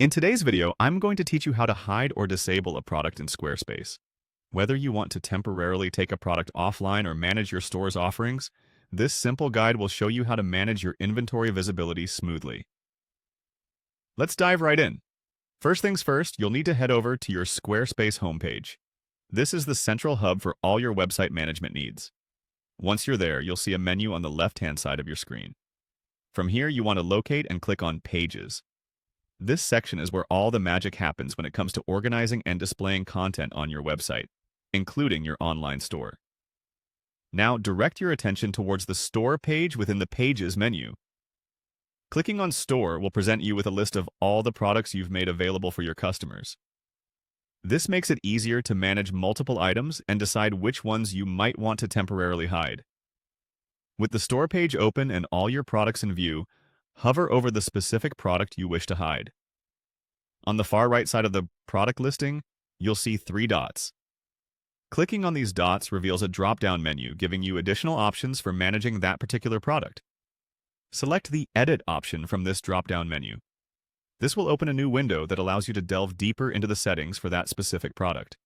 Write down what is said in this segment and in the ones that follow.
In today's video, I'm going to teach you how to hide or disable a product in Squarespace. Whether you want to temporarily take a product offline or manage your store's offerings, this simple guide will show you how to manage your inventory visibility smoothly. Let's dive right in. First things first, you'll need to head over to your Squarespace homepage. This is the central hub for all your website management needs. Once you're there, you'll see a menu on the left-hand side of your screen. From here, you want to locate and click on Pages. This section is where all the magic happens when it comes to organizing and displaying content on your website, including your online store. Now, direct your attention towards the Store page within the Pages menu. Clicking on Store will present you with a list of all the products you've made available for your customers. This makes it easier to manage multiple items and decide which ones you might want to temporarily hide. With the Store page open and all your products in view, hover over the specific product you wish to hide. On the far right side of the product listing, you'll see 3 dots. Clicking on these dots reveals a drop-down menu giving you additional options for managing that particular product. Select the Edit option from this drop-down menu. This will open a new window that allows you to delve deeper into the settings for that specific product.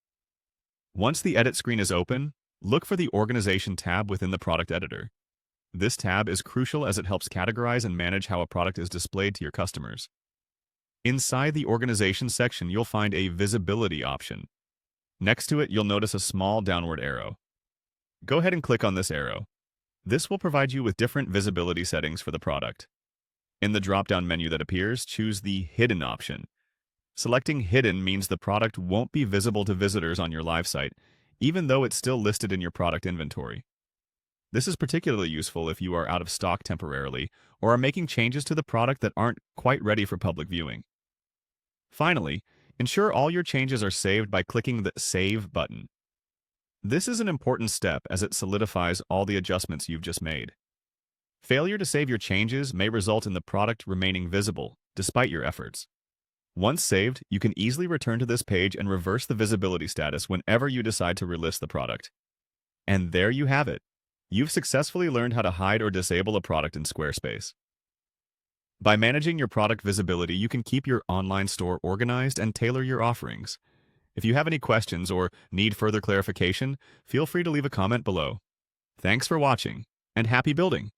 Once the Edit screen is open, look for the Organization tab within the product editor. This tab is crucial as it helps categorize and manage how a product is displayed to your customers. Inside the Organization section, you'll find a Visibility option. Next to it, you'll notice a small downward arrow. Go ahead and click on this arrow. This will provide you with different visibility settings for the product. In the drop-down menu that appears, choose the Hidden option. Selecting Hidden means the product won't be visible to visitors on your live site, even though it's still listed in your product inventory. This is particularly useful if you are out of stock temporarily or are making changes to the product that aren't quite ready for public viewing. Finally, ensure all your changes are saved by clicking the Save button. This is an important step as it solidifies all the adjustments you've just made. Failure to save your changes may result in the product remaining visible, despite your efforts. Once saved, you can easily return to this page and reverse the visibility status whenever you decide to relist the product. And there you have it. You've successfully learned how to hide or disable a product in Squarespace. By managing your product visibility, you can keep your online store organized and tailor your offerings. If you have any questions or need further clarification, feel free to leave a comment below. Thanks for watching, and happy building!